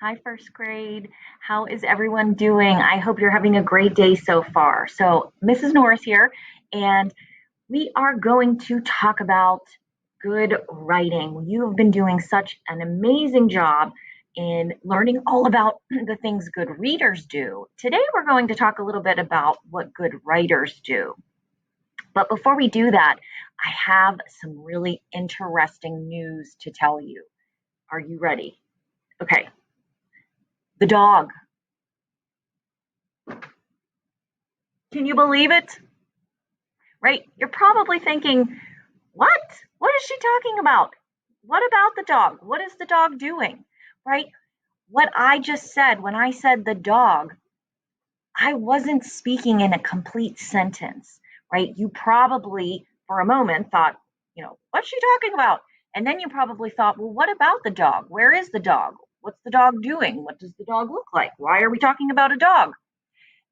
Hi, first grade. How is everyone doing? I hope you're having a great day so far. So, Mrs. Norris here, and we are going to talk about good writing. You have been doing such an amazing job in learning all about the things good readers do. Today, we're going to talk a little bit about what good writers do. But before we do that, I have some really interesting news to tell you. Are you ready? Okay, the dog. Can you believe it? Right? You're probably thinking, what? What is she talking about? What about the dog? What is the dog doing? Right? What I just said, when I said the dog, I wasn't speaking in a complete sentence, right? You probably, for a moment, thought, what's she talking about? And then you probably thought, well, what about the dog? Where is the dog? What's the dog doing? What does the dog look like? Why are we talking about a dog?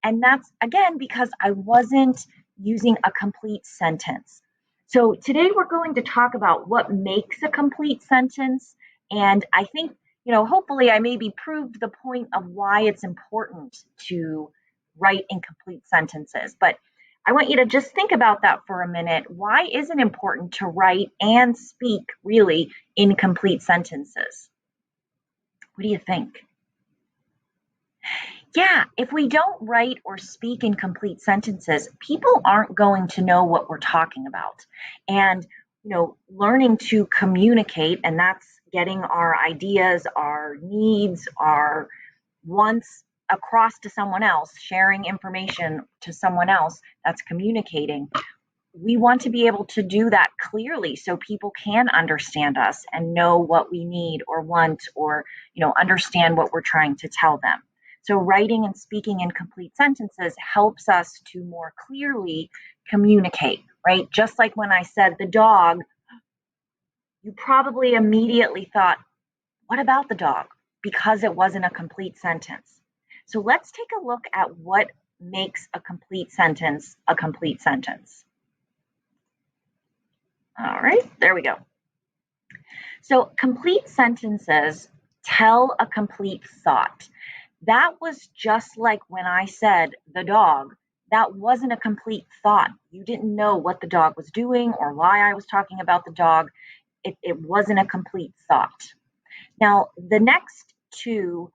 And that's again because I wasn't using a complete sentence. So today we're going to talk about what makes a complete sentence. And I think, hopefully I maybe proved the point of why it's important to write in complete sentences. But I want you to just think about that for a minute. Why is it important to write and speak really in complete sentences? What do you think? Yeah, if we don't write or speak in complete sentences, people aren't going to know what we're talking about. And, learning to communicate, and that's getting our ideas, our needs, our wants across to someone else, sharing information to someone else, that's communicating. We want to be able to do that clearly so people can understand us and know what we need or want or, understand what we're trying to tell them. So writing and speaking in complete sentences helps us to more clearly communicate, right? Just like when I said the dog, you probably immediately thought, what about the dog? Because it wasn't a complete sentence. So let's take a look at what makes a complete sentence a complete sentence. All right, there we go. So complete sentences tell a complete thought. That was just like when I said the dog. That wasn't a complete thought. You didn't know what the dog was doing or why I was talking about the dog. It wasn't a complete thought. Now, the next two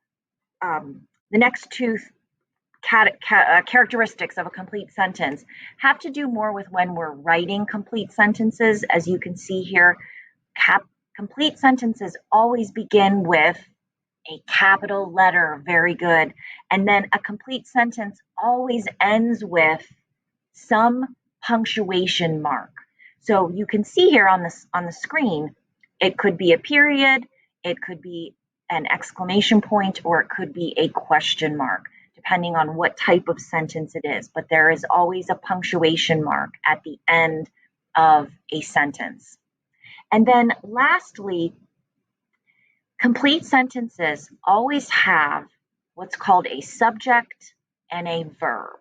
characteristics of a complete sentence have to do more with when we're writing complete sentences. As you can see here, complete sentences always begin with a capital letter, very good. And then a complete sentence always ends with some punctuation mark. So you can see here on the screen, it could be a period, it could be an exclamation point, or it could be a question mark, depending on what type of sentence it is. But there is always a punctuation mark at the end of a sentence. And then lastly, complete sentences always have what's called a subject and a verb.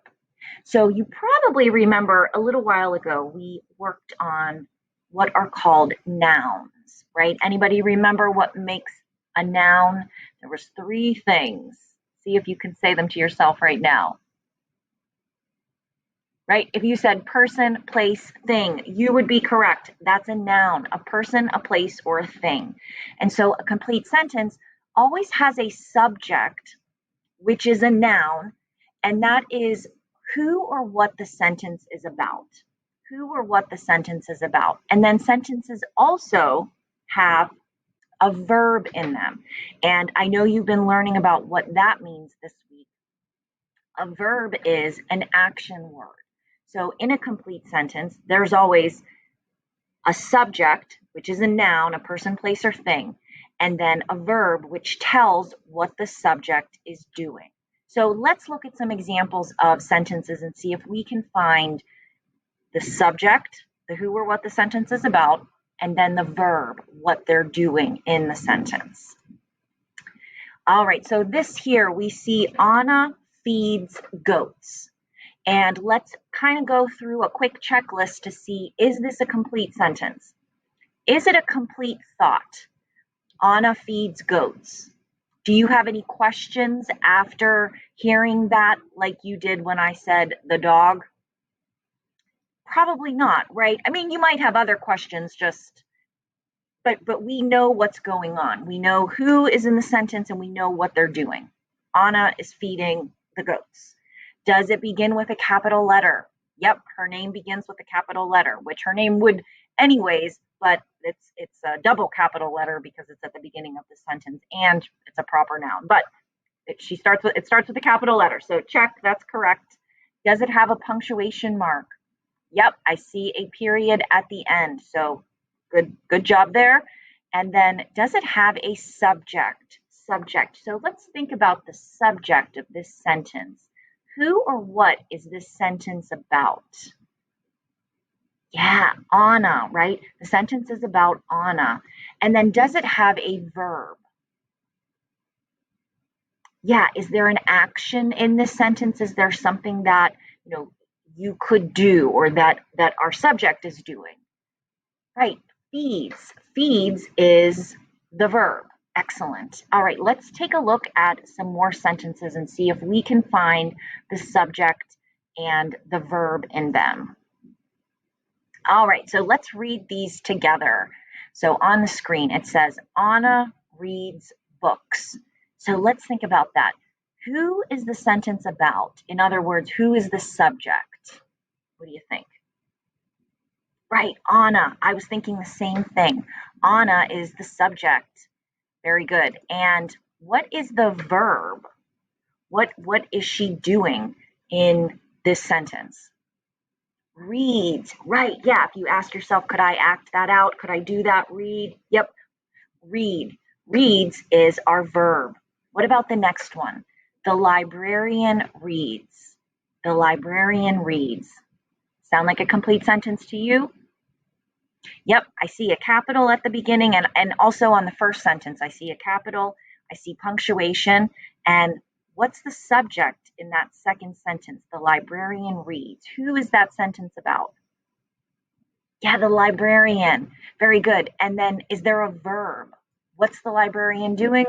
So you probably remember a little while ago we worked on what are called nouns, right? Anybody remember what makes a noun? There was three things. See if you can say them to yourself right now. Right? If you said person, place, thing, you would be correct. That's a noun, a person, a place, or a thing. And so a complete sentence always has a subject, which is a noun, and that is who or what the sentence is about. Who or what the sentence is about. And then sentences also have a verb in them. And I know you've been learning about what that means this week. A verb is an action word. So in a complete sentence, there's always a subject, which is a noun, a person, place, or thing, and then a verb, which tells what the subject is doing. So let's look at some examples of sentences and see if we can find the subject, the who or what the sentence is about, and then the verb, what they're doing in the sentence. All right, so this here we see Anna feeds goats. And let's kind of go through a quick checklist to see, is this a complete sentence? Is it a complete thought? Anna feeds goats. Do you have any questions after hearing that, like you did when I said the dog? Probably not, right? I mean, you might have other questions, but we know what's going on. We know who is in the sentence and we know what they're doing. Anna is feeding the goats. Does it begin with a capital letter? Yep, her name begins with a capital letter, which her name would anyways, but it's a double capital letter because it's at the beginning of the sentence and it's a proper noun. But it starts with a capital letter. So check, that's correct. Does it have a punctuation mark? Yep, I see a period at the end. So good job there. And then does it have a subject? Subject. So let's think about the subject of this sentence. Who or what is this sentence about? Yeah, Anna, right? The sentence is about Anna. And then does it have a verb? Yeah, is there an action in this sentence? Is there something that, you could do or that our subject is doing? Right, feeds. Feeds is the verb. Excellent. All right, let's take a look at some more sentences and see if we can find the subject and the verb in them. All right, so let's read these together. So on the screen, it says, Anna reads books. So let's think about that. Who is the sentence about? In other words, who is the subject? What do you think? Right, Anna. I was thinking the same thing. Anna is the subject. Very good. And what is the verb? What is she doing in this sentence? Reads. Right, yeah. If you ask yourself, could I act that out? Could I do that? Read. Yep. Read. Reads is our verb. What about the next one? The librarian reads. The librarian reads. Sound like a complete sentence to you? Yep, I see a capital at the beginning and also on the first sentence, I see a capital, I see punctuation, and what's the subject in that second sentence? The librarian reads. Who is that sentence about? Yeah, the librarian. Very good. And then is there a verb? What's the librarian doing?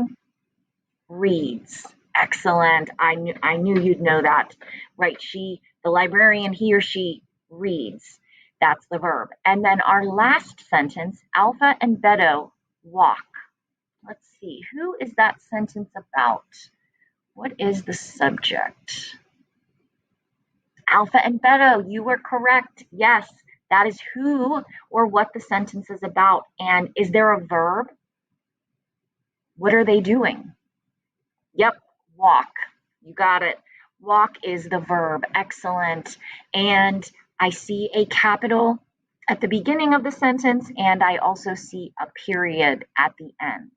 Reads. Excellent. I knew you'd know that. Right, the librarian, he or she reads. That's the verb. And then our last sentence, Alpha and Beto walk. Let's see, who is that sentence about? What is the subject? Alpha and Beto, you were correct. Yes, that is who or what the sentence is about. And is there a verb? What are they doing? Yep, walk. You got it. Walk is the verb. Excellent. And I see a capital at the beginning of the sentence, and I also see a period at the end.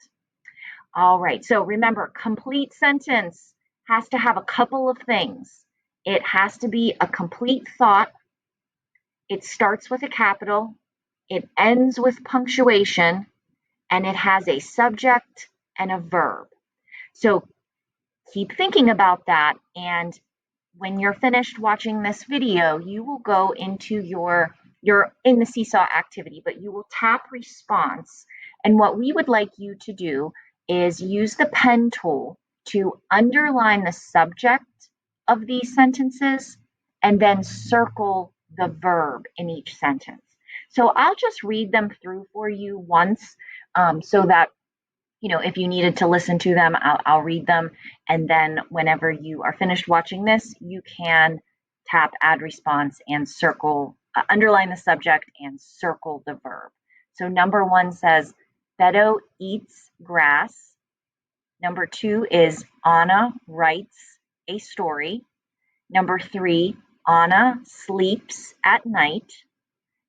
All right, so remember, complete sentence has to have a couple of things. It has to be a complete thought. It starts with a capital. It ends with punctuation, and it has a subject and a verb. So keep thinking about that, and when you're finished watching this video, you will go into you're in the Seesaw activity, but you will tap response. And what we would like you to do is use the pen tool to underline the subject of these sentences and then circle the verb in each sentence. So I'll just read them through for you once so that if you needed to listen to them, I'll read them. And then whenever you are finished watching this, you can tap add response and circle, underline the subject and circle the verb. So number 1 says, Beto eats grass. Number 2 is Anna writes a story. Number 3, Anna sleeps at night.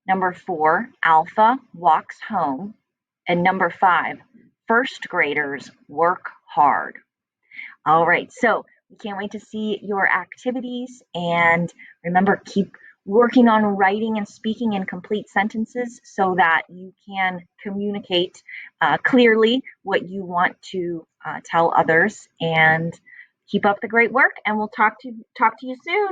Number 4, Alpha walks home. And number 5, first graders work hard. All right, so we can't wait to see your activities. And remember, keep working on writing and speaking in complete sentences so that you can communicate clearly what you want to tell others. And keep up the great work, and we'll talk to you soon.